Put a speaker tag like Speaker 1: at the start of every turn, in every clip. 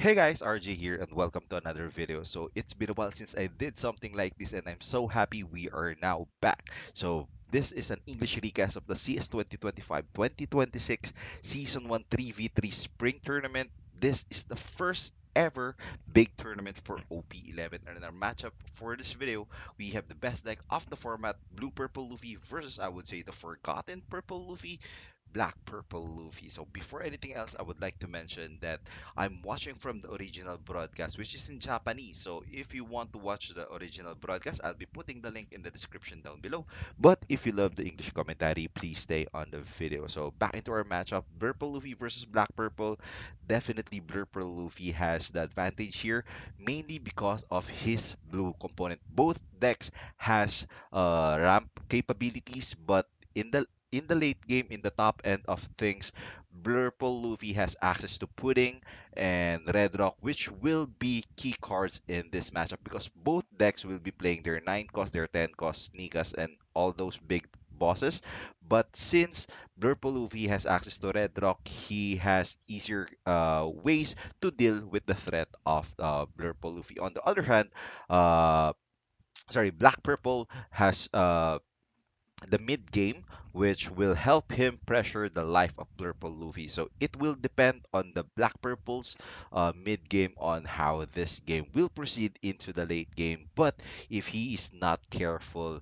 Speaker 1: Hey guys, RJ here and welcome to another video. So it's been a while since I did something like this and I'm so happy we are now back. So this is an English recast of the CS 2025-2026 Season 1 3v3 Spring Tournament. This is the first ever big tournament for OP11, and in our matchup for this video, we have the best deck of the format, Blue-Purple Luffy versus, I would say, the Forgotten Purple Luffy, Black-Purple Luffy. So before anything else, I would like to mention that I'm watching from the original broadcast, which is in Japanese. So if you want to watch the original broadcast, I'll be putting the link in the description down below. But if you love the English commentary, please stay on the video. So back into our matchup, Purple Luffy versus Black Purple. Definitely Purple Luffy has the advantage here, mainly because of his blue component. Both decks has ramp capabilities, but in the late game, in the top end of things, Blurple Luffy has access to Pudding and Red Rock, which will be key cards in this matchup because both decks will be playing their 9 cost, their 10 cost, Sneakas, and all those big bosses. But since Blurple Luffy has access to Red Rock, he has easier ways to deal with the threat of Blurple Luffy. On the other hand, uh, Black Purple has the mid game, which will help him pressure the life of Purple Luffy. So it will depend on the Black Purple's mid game on how this game will proceed into the late game. But if he is not careful,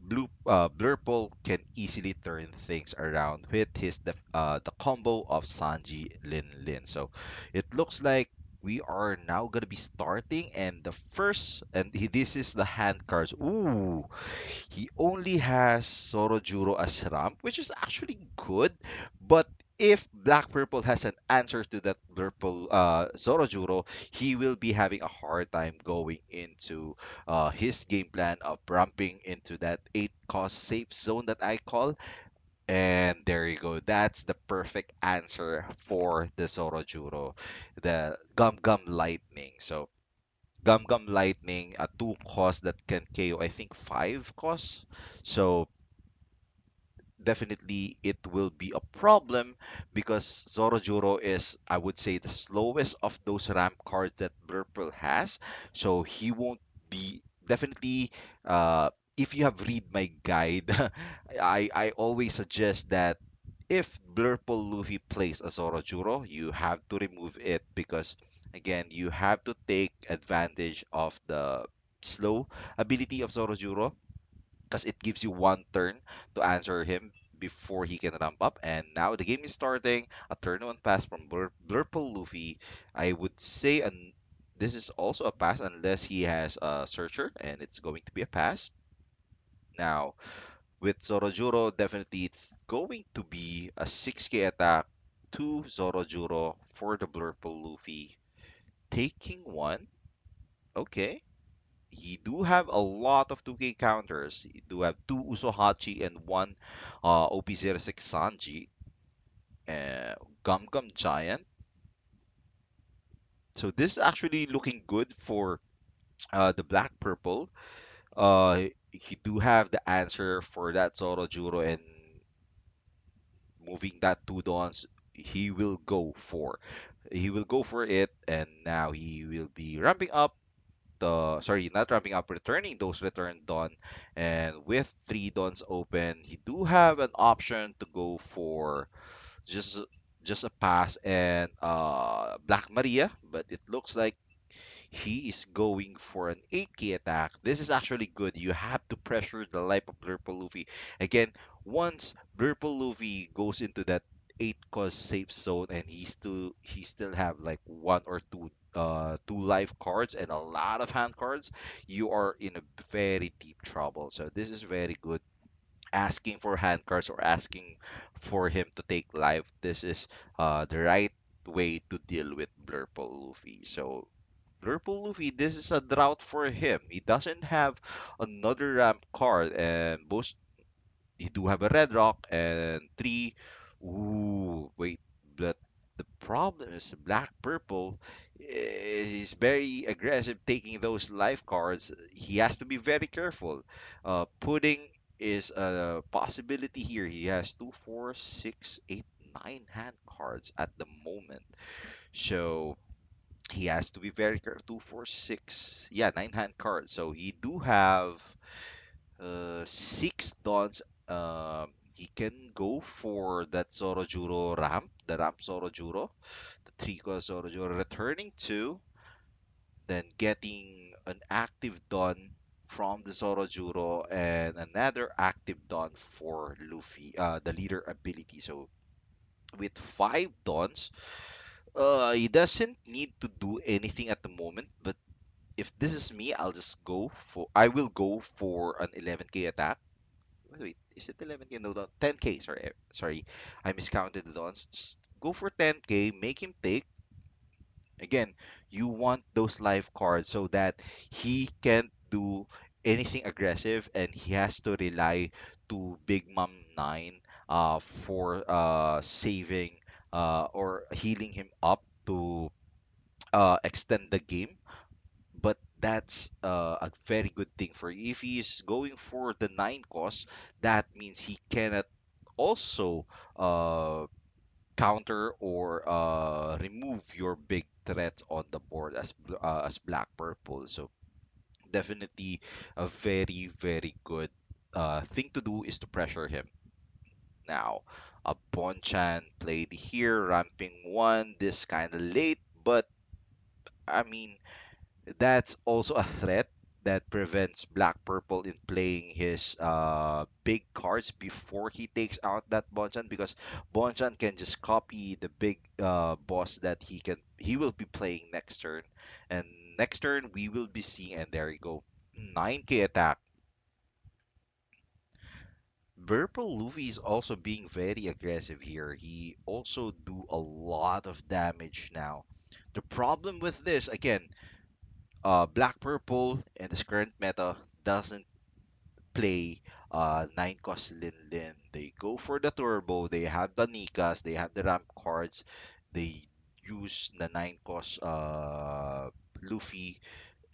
Speaker 1: Blurple can easily turn things around with the combo of Sanji Lin Lin. So it looks like we are now gonna be starting, and the first this is the hand cards. Ooh, he only has Sorojuro as ramp, which is actually good. But if Black Purple has an answer to that Purple Sorojuro, he will be having a hard time going into his game plan of ramping into that 8 cost safe zone that I call. And there you go. That's the perfect answer for the Sorojuro, the Gum Gum Lightning. So Gum Gum Lightning, a 2 cost that can KO, I think 5 costs. So definitely it will be a problem because Zorojuro is, I would say, the slowest of those ramp cards that Blurple has. So he won't be definitely. If you have read my guide, I always suggest that if Blurple Luffy plays a Zorojuro, you have to remove it because again you have to take advantage of the slow ability of Zorojuro because it gives you one turn to answer him before he can ramp up. And now the game is starting. A turn one pass from Blurple Luffy. I would say this is also a pass unless he has a Searcher, and it's going to be a pass. Now, with Zorojuro, definitely it's going to be a 6k attack to Zorojuro for the Blurple Luffy. Taking one. Okay. You do have a lot of 2K counters. You do have two Usohachi and one OP06 Sanji, Gum Gum Giant. So this is actually looking good for the Black Purple. He do have the answer for that Zorojuro, and moving that two Dons, he will go for. He will go for it, and now he will be ramping up not ramping up, returning those return Dawn. And with three Dawns open, he do have an option to go for just just a pass and Black Maria, but it looks like he is going for an 8k attack. This is actually good. You have to pressure the life of Purple Luffy. Again, once Purple Luffy goes into that 8 cost safe zone and he still have like one or two life cards and a lot of hand cards, you are in a very deep trouble. So this is very good. Asking for hand cards or asking for him to take life, this is the right way to deal with Purple Luffy. So Purple Luffy, this is a drought for him. He doesn't have another ramp card, and both he do have a red rock and three. Ooh, wait, but the problem is Black Purple is very aggressive taking those life cards. He has to be very careful. Pudding is a possibility here. He has 2, 4, 6, 8, 9 hand cards at the moment. So he has to be very careful. 2, 4, 6. Yeah, 9 hand cards. So he do have 6 dons. He can go for that Zorojuro ramp, the ramp Zorojuro, the 3 cost Zorojuro, returning to, then getting an active don from the Zorojuro and another active don for Luffy, the leader ability. So with 5 dons, he doesn't need to do anything at the moment, but if this is me, I will go for an 11k attack. Wait, is it 11k? No, no, 10k. Sorry, I miscounted the dons. Just go for 10k, make him take. Again, you want those life cards so that he can't do anything aggressive and he has to rely to Big Mom 9 for saving or healing him up to extend the game. But that's a very good thing for you. If he is going for the 9 cost, that means he cannot also counter or remove your big threats on the board as black purple. So definitely a very very good thing to do is to pressure him. Now, a Bonchan played here, ramping 1, this kind of late, but I mean that's also a threat that prevents Black Purple in playing his big cards before he takes out that Bonchan, because Bonchan can just copy the big boss that he will be playing next turn, and next turn we will be seeing, and there you go, 9k attack. Purple Luffy is also being very aggressive here. He also do a lot of damage now. The problem with this, again, Black Purple in this current meta doesn't play 9 cost Lin Lin. They go for the turbo, they have the Nikas, they have the ramp cards, they use the 9 cost Luffy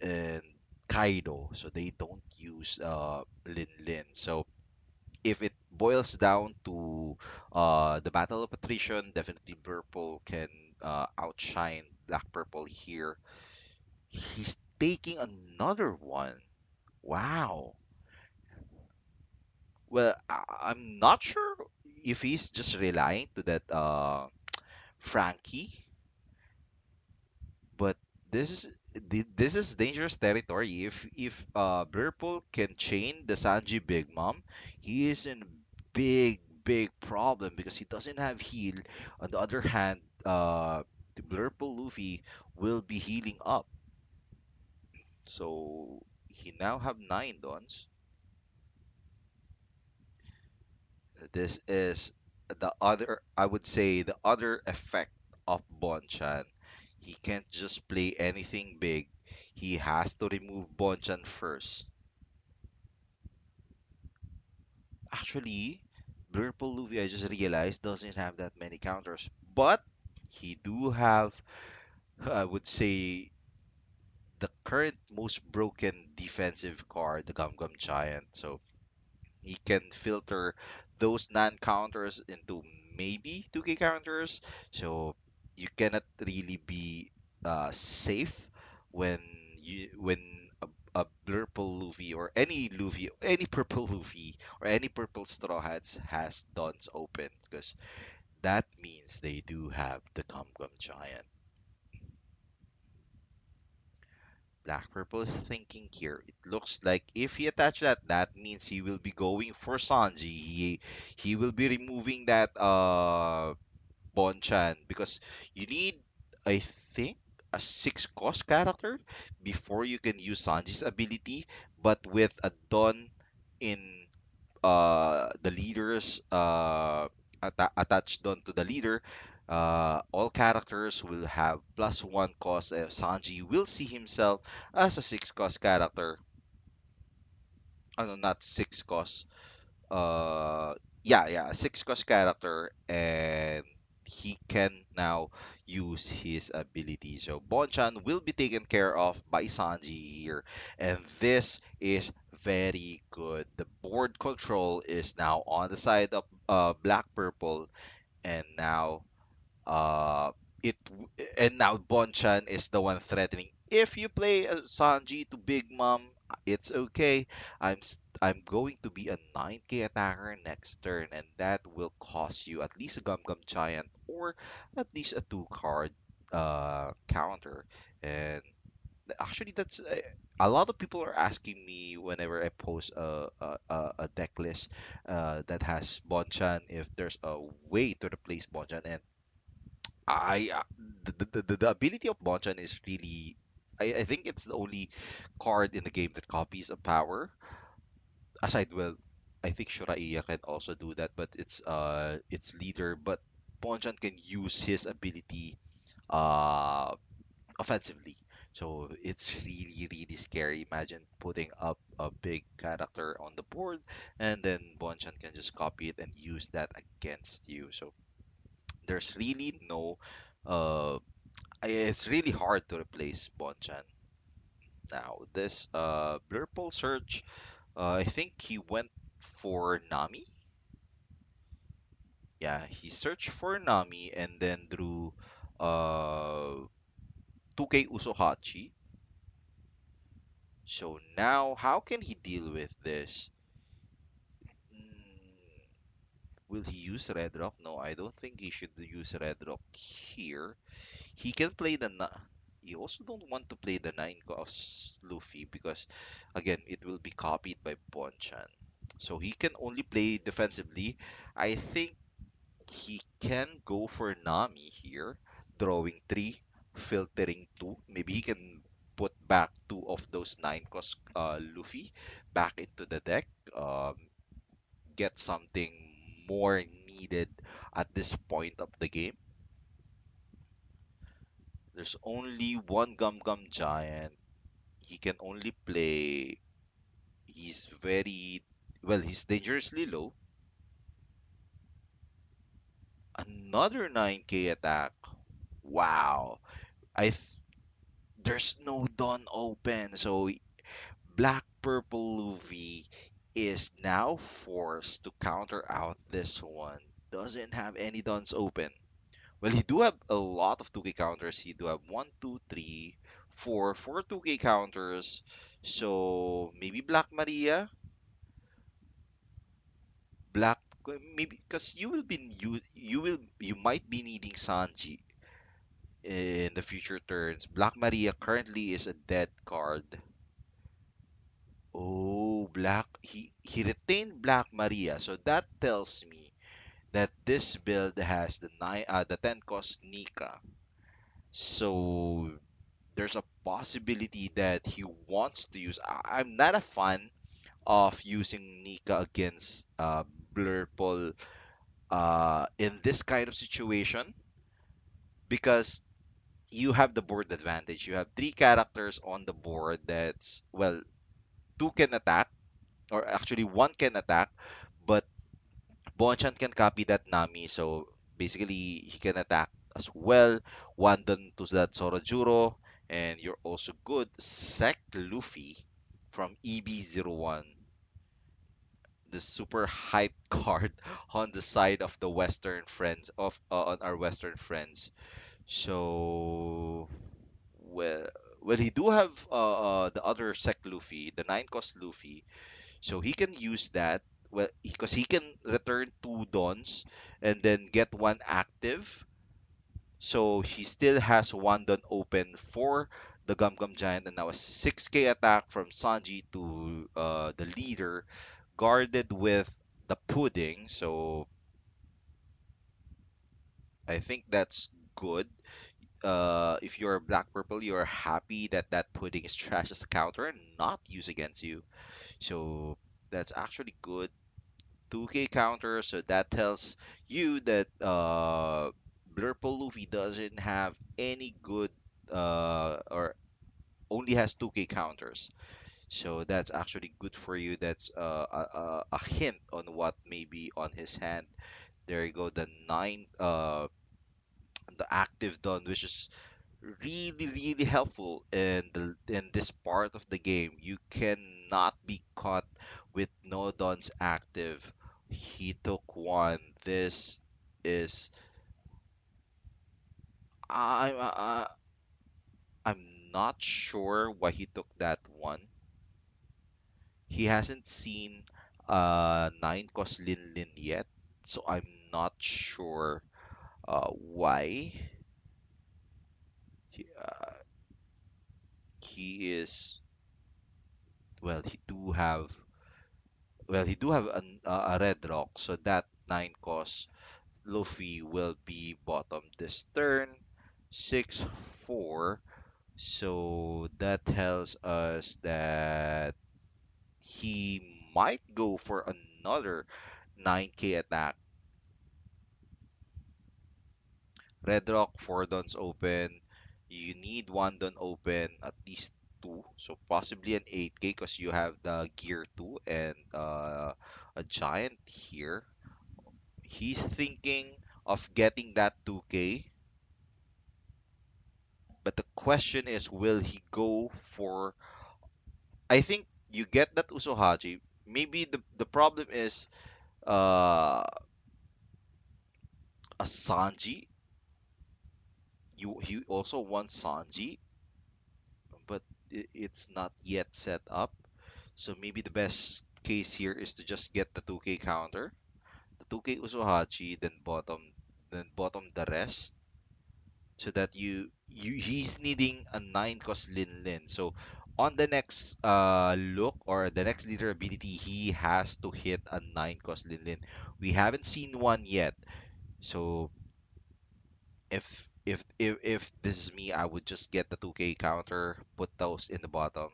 Speaker 1: and Kaido, so they don't use Lin Lin. So if it boils down to the battle of attrition, definitely Purple can outshine Black Purple here. He's taking another one. Wow. Well, I'm not sure if he's just relying to that Frankie, but this is this is dangerous territory. If Purple can chain the Sanji Big Mom, he is in big problem because he doesn't have heal. On the other hand, the Purple Luffy will be healing up, so he now have 9 dons. This is the other, I would say, the other effect of Bonchan. He can't just play anything big. He has to remove Bonchan first. Actually, Purple Luffy, I just realized, doesn't have that many counters. But he do have, I would say, the current most broken defensive card, the Gum Gum Giant. So he can filter those non-counters into maybe 2k counters. So you cannot really be safe when a purple Luffy or any Luffy, any purple Luffy or any purple Straw Hats has dons open, because that means they do have the Gum Gum Giant. Black Purple is thinking here. It looks like if he attach that, that means he will be going for Sanji. He will be removing that Bonchan, because you need, I think, a 6 cost character before you can use Sanji's ability. But with a Don in the leaders attached on to the leader, all characters will have +1 cost. Sanji will see himself as a 6 cost character. No, not 6 cost. Yeah, a 6 cost character, and he can now use his ability. So Bonchan will be taken care of by Sanji here, and this is very good. The board control is now on the side of Black Purple, and now uh it and now Bonchan is the one threatening. If you play Sanji to Big Mom, it's okay. I'm going to be a 9k attacker next turn, and that will cost you at least a Gum Gum Giant or at least a two card counter. And actually, that's a lot of people are asking me whenever I post a deck list that has Bonchan if there's a way to replace Bonchan. And I the ability of Bonchan is really I think it's the only card in the game that copies a power. Aside, well, I think Shuraiya can also do that, but it's leader. But Bonchan can use his ability uh offensively. So it's really really scary. Imagine putting up a big character on the board, and then Bonchan can just copy it and use that against you. So there's really no it's really hard to replace Bonchan now. This Blurple search, I think he went for Nami. Yeah, he searched for Nami and then drew uh 2K Usohachi. So now, how can he deal with this? Mm, will he use Red Rock? No, I don't think he should use Red Rock here. He can play the you also don't want to play the 9 cost Luffy because again it will be copied by Bonchan. So he can only play defensively. I think he can go for Nami here, drawing 3, filtering 2. Maybe he can put back 2 of those 9 cost Luffy back into the deck. Get something more needed at this point of the game. There's only one Gum Gum Giant. He can only play. He's very well. He's dangerously low. Another 9k attack. Wow. I th there's no Dawn open, so Black Purple Luffy is now forced to counter out this one. Doesn't have any Dawns open. Well, he do have a lot of 2k counters. He do have one, two, three, four 2k counters. So maybe Black Maria. Black maybe because you might be needing Sanji in the future turns. Black Maria currently is a dead card. Oh, he retained Black Maria, so that tells me that this build has the 10 cost Nika. So there's a possibility that he wants to use. I'm not a fan of using Nika against Blurple in this kind of situation because you have the board advantage. You have 3 characters on the board that's, well, 2 can attack, or actually 1 can attack, but Bonchan can copy that Nami, so basically he can attack as well. One done to that Sorajuro, and you're also good. Sect Luffy from EB01, the super hype card on the side of the Western friends of on our Western friends. So, well, well, he do have the other Sect Luffy, the 9 cost Luffy, so he can use that. Well, because he can return 2 Dons and then get 1 active. So he still has 1 Don open for the Gum Gum Giant, and now a 6k attack from Sanji to the leader, guarded with the pudding. So I think that's good. If you're black purple, you're happy that that pudding is trash as a counter and not used against you. So that's actually good. 2k counter, so that tells you that Blurple Luffy doesn't have any good or only has 2k counters. So that's actually good for you. That's a hint on what may be on his hand. There you go, the 9 the active done, which is really really helpful in this part of the game. You cannot be caught with no dons active. He took 1. This is I'm not sure why he took that one. He hasn't seen 9 cos Lin Lin yet, so I'm not sure why he is. Well, he do have a red rock, so that 9 cos Luffy will be bottom this turn. 6-4. So that tells us that he might go for another 9k attack. Red Rock, 4 dons open. You need 1 don open, at least 2. So possibly an 8k because you have the gear 2 and a giant here. He's thinking of getting that 2k, but the question is, will he go for? I think you get that Usohachi. Maybe the problem is uh a Sanji. You he also wants Sanji, but it's not yet set up. So maybe the best case here is to just get the 2k counter, the 2k Usohachi, then bottom the rest, so that you he's needing a 9 cost Lin Lin. So on the next look or the next leader ability, he has to hit a 9 cost Lin Lin. We haven't seen one yet. So if this is me, I would just get the 2k counter, put those in the bottom,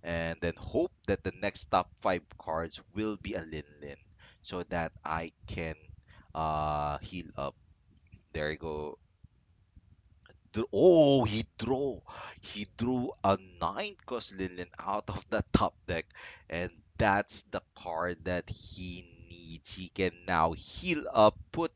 Speaker 1: and then hope that the next top 5 cards will be a Lin Lin, so that I can heal up. There you go. Oh, he drew a 9 cost Lin Lin out of the top deck, and that's the card that he needs. He can now heal up, put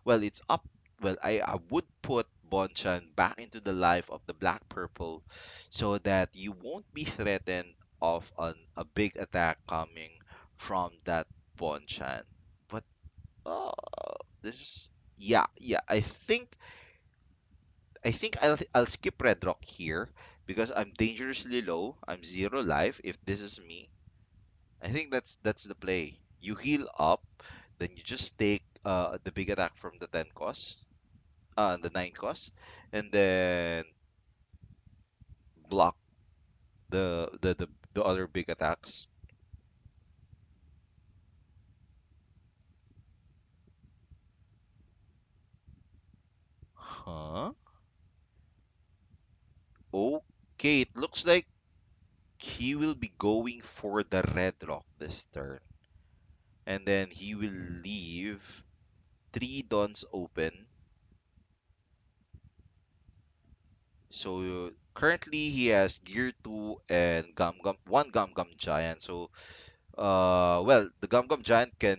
Speaker 1: well, it's up. Well, I would put Bonchan back into the life of the Black Purple, so that you won't be threatened of a big attack coming from that Bonchan. But uh, this, yeah, I think I'll skip Red Rock here because I'm dangerously low. I'm 0 life. If this is me, I think that's the play. You heal up, then you just take the big attack from the 10 cost, the 9 cost, and then block the other big attacks. Huh? Okay, it looks like he will be going for the red rock this turn, and then he will leave 3 dons open. So currently he has gear 2 and one Gum Gum Giant. So well, the Gum Gum Giant can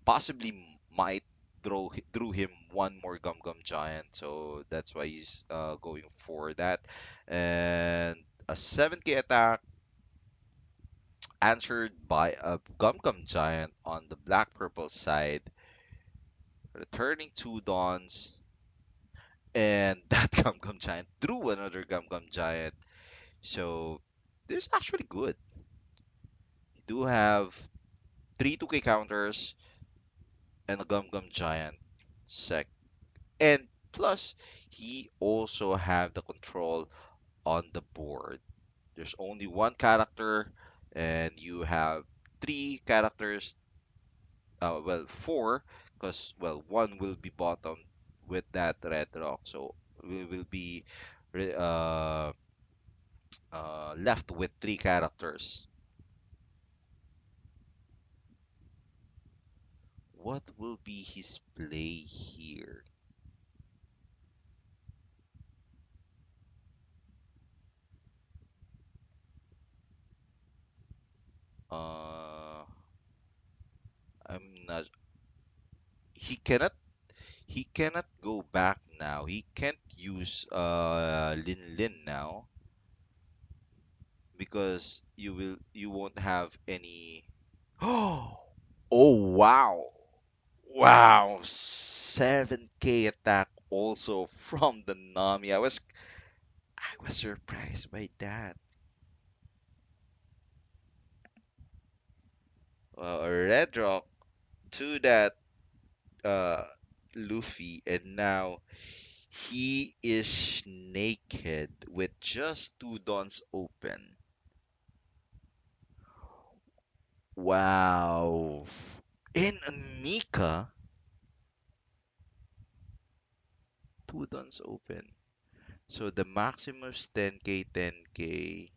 Speaker 1: possibly might throw him one more Gum Gum Giant, so that's why he's going for that. And a 7k attack answered by a Gum Gum Giant on the Black Purple side, returning 2 dons, and that Gum Gum Giant drew another Gum Gum Giant. So this is actually good. You do have 3 2k counters and a Gum Gum Giant sec. And plus, he also have the control on the board. There's only one character, and you have 3 characters. Well, four, because well, one will be bottom with that red rock, so we will be re- left with 3 characters. What will be his play here? Uh, I'm not. He cannot He cannot go back now. He can't use Lin Lin now because you won't have any. Oh, oh wow. Wow, 7K attack also from the Nami. I was surprised by that. A red rock to that uh Luffy, and now he is naked with just two dons open. Wow. In a Nika, two dons open. So the maximum is 10K, 10K.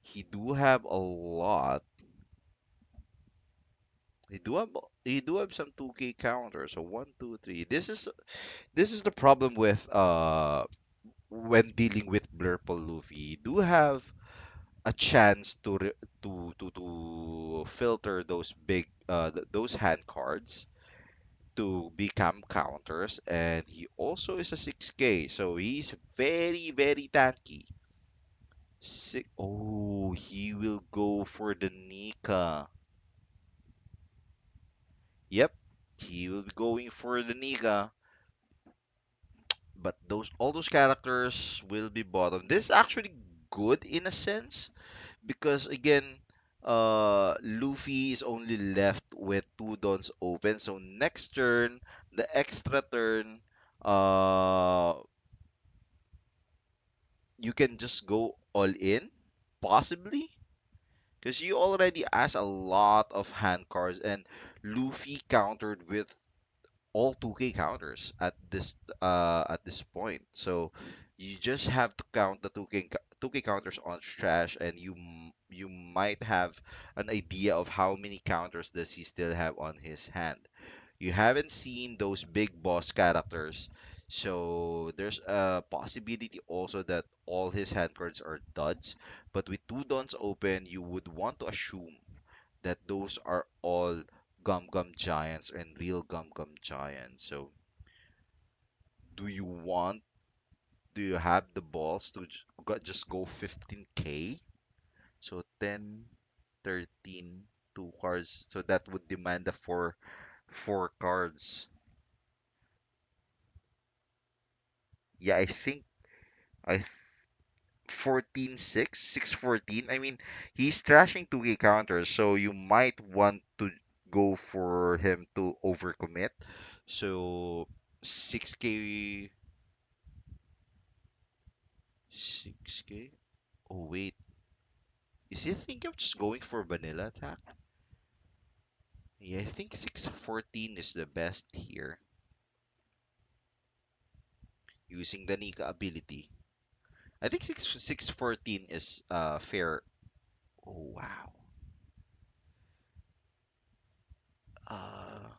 Speaker 1: He do have a lot. He do have some 2K counters. So one, two, three. This is the problem with when dealing with Blurple Luffy. You do have a chance to filter those those hand cards to become counters, and he also is a 6K, so he's very very tanky. Oh, he will go for the Nika. Yep, he will be going for the Nika. But those all those characters will be bottom. This is actually good in a sense because again, Luffy is only left with two dons open. So next turn, the extra turn, uh, you can just go all in, possibly, because you already asked a lot of hand cards, and Luffy countered with all 2K counters at this point. So you just have to count the 2K counters on trash, and you might have an idea of how many counters does he still have on his hand. You haven't seen those big boss characters, so there's a possibility also that all his hand cards are duds. But with two dons open, you would want to assume that those are all Gum Gum Giants and real Gum Gum Giants. So, do you want, do you have the balls to just go 15K? So 10, 13, two cards. So that would demand the four cards. Yeah, I think I th 14, 6, 14. I mean, he's trashing 2K counters, so you might want to go for him to overcommit. So 6K, 6K. Oh wait, is he thinking of just going for vanilla attack? Yeah, I think 614 is the best here, using the Nika ability. I think 614 is fair. Oh wow. Uh,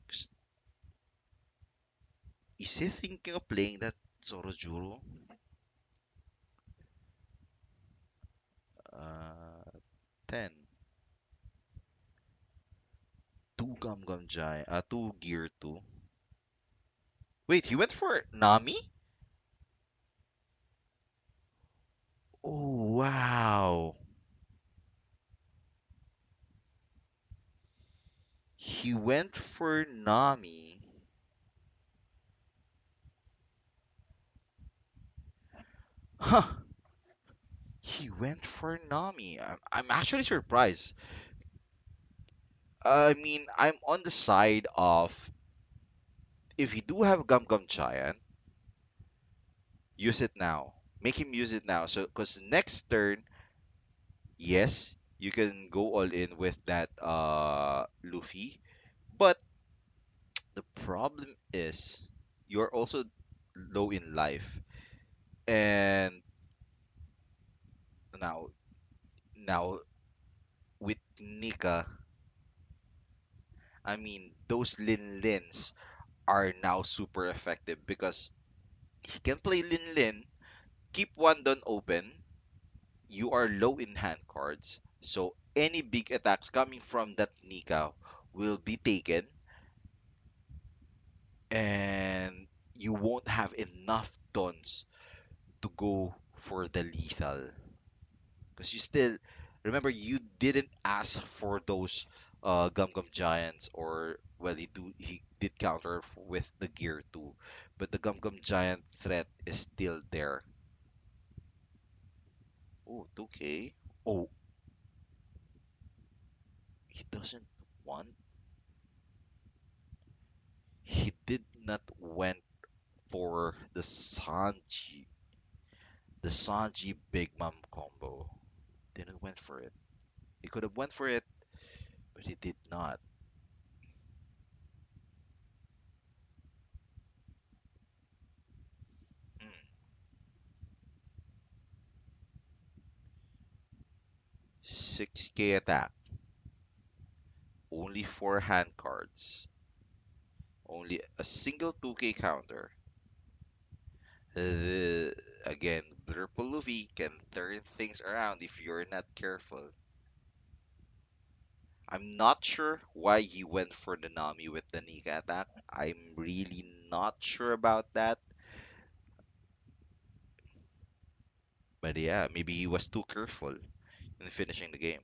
Speaker 1: 'Cause is he thinking of playing that Zorojuro? 10. Two Gum Gum Giant. Two Gear 2. Wait, he went for Nami? Oh, wow. He went for Nami. Huh. He went for Nami. I'm actually surprised. I mean, I'm on the side of if you do have Gum Gum Giant, use it now. Make him use it now. So, because next turn, yes, you can go all in with that Luffy. But the problem is you're also low in life. And now now with Nika, I mean those Lin Lins are now super effective because he can play Lin Lin, keep one done open, you are low in hand cards. So any big attacks coming from that Nika will be taken, and you won't have enough dons to go for the lethal. Because you still remember you didn't ask for those Gum Gum Giants, or well, he did counter with the gear too, but the Gum Gum Giant threat is still there. Oh, 2K. Oh, he doesn't want. He did not went for the Sanji Big Mom combo. Didn't went for it. He could have went for it, but he did not. Hmm. 6K attack. Only four hand cards. Only a single 2K counter. Uh, Again, Blue-Purple Luffy can turn things around if you're not careful. I'm not sure why he went for the Nami with the Nika attack. I'm really not sure about that. But yeah, maybe he was too careful in finishing the game.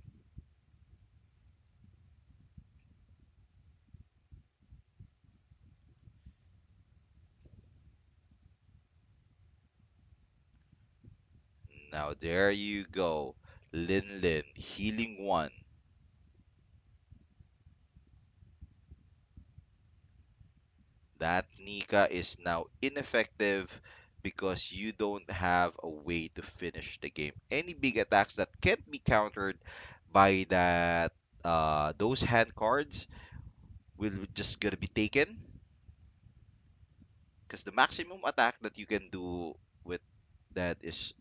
Speaker 1: Now there you go. Lin Lin, healing one. That Nika is now ineffective because you don't have a way to finish the game. Any big attacks that can't be countered by that those hand cards will just gonna be taken, because the maximum attack that you can do with that is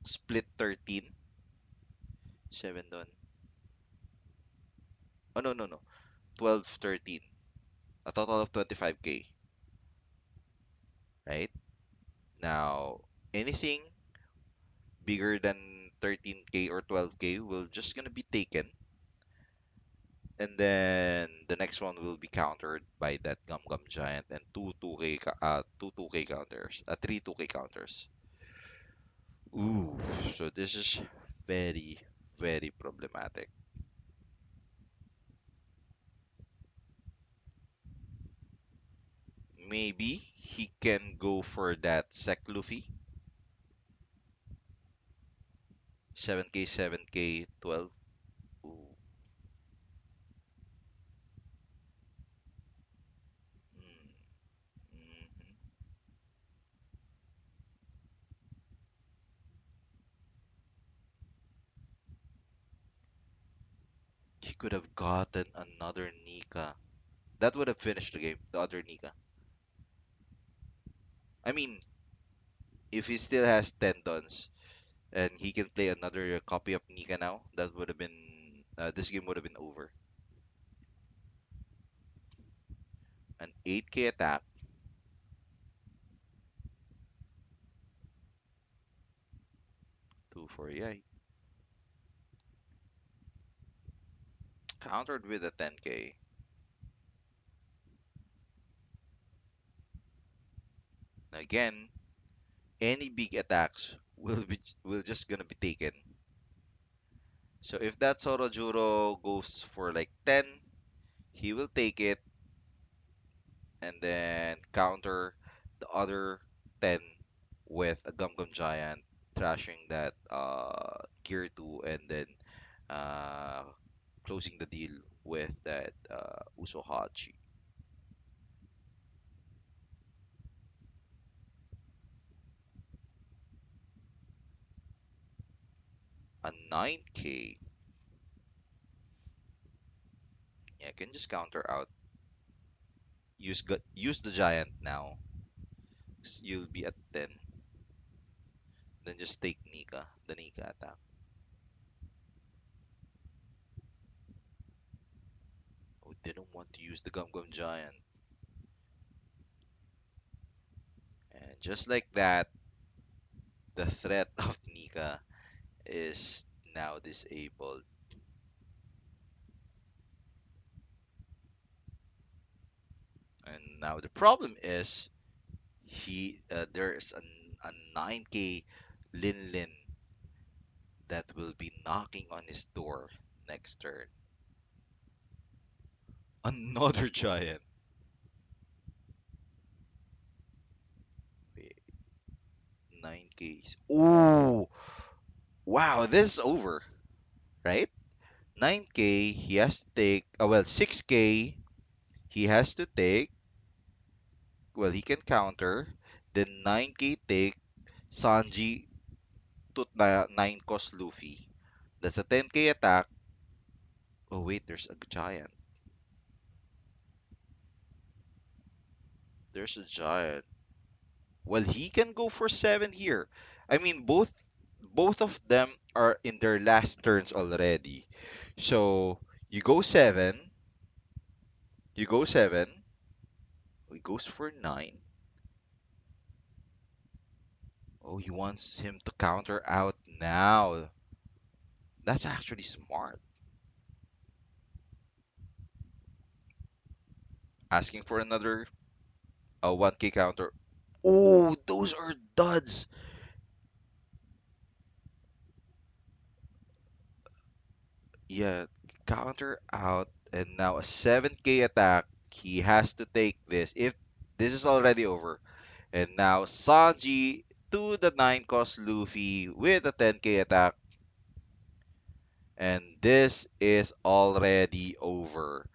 Speaker 1: split 13, 7 done. Oh no, no, no, 12, 13, a total of 25k, right? Now anything bigger than 13k or 12k will just gonna be taken, and then the next one will be countered by that Gum Gum Giant, and two 2k counters, three 2k counters. Ooh, so this is very, very problematic. Maybe he can go for that Sec Luffy, 7k, 7k, 12. Ooh. Mm, mhm. He could have gotten another Nika. That would have finished the game, the other Nika. I mean, if he still has 10 tons and he can play another copy of Nika now, that would have been this game would have been over. An 8k attack, 2 for yeah, countered with a 10k. Again, any big attacks will just gonna be taken. So if that Sorojuro goes for like 10, he will take it and then counter the other 10 with a Gum Gum Giant, trashing that Gear 2, and then uh, closing the deal with that Usohachi. A 9k, yeah, can just counter out. Use the Giant now. You'll be at 10. Then just take Nika, the Nika attack. Oh, didn't want to use the Gum Gum Giant. And just like that, the threat of Nika is now disabled. And now the problem is there's a 9k Lin Lin that will be knocking on his door next turn. Another giant. Wait, 9Ks. Ooh, wow, this is over, right? 9K, he has to take, well, 6K, he has to take, well, he can counter. Then 9K take Sanji to 9 cost Luffy. That's a 10K attack. Oh, wait, there's a giant. There's a giant. Well, he can go for 7 here. I mean, both of them are in their last turns already. So, you go 7, you go 7, he goes for 9. Oh, he wants him to counter out now. That's actually smart. Asking for another 1K counter. Oh, those are duds. Yeah, counter out, and now a 7K attack. He has to take this. If this is already over. And now Sanji to the 9 cost Luffy with a 10K attack. And this is already over.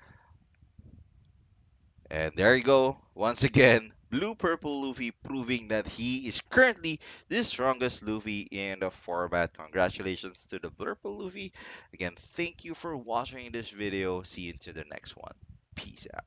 Speaker 1: And there you go. Once again, Blue-Purple Luffy proving that he is currently the strongest Luffy in the format. Congratulations to the Blue-Purple Luffy. Again, thank you for watching this video. See you into the next one. Peace out.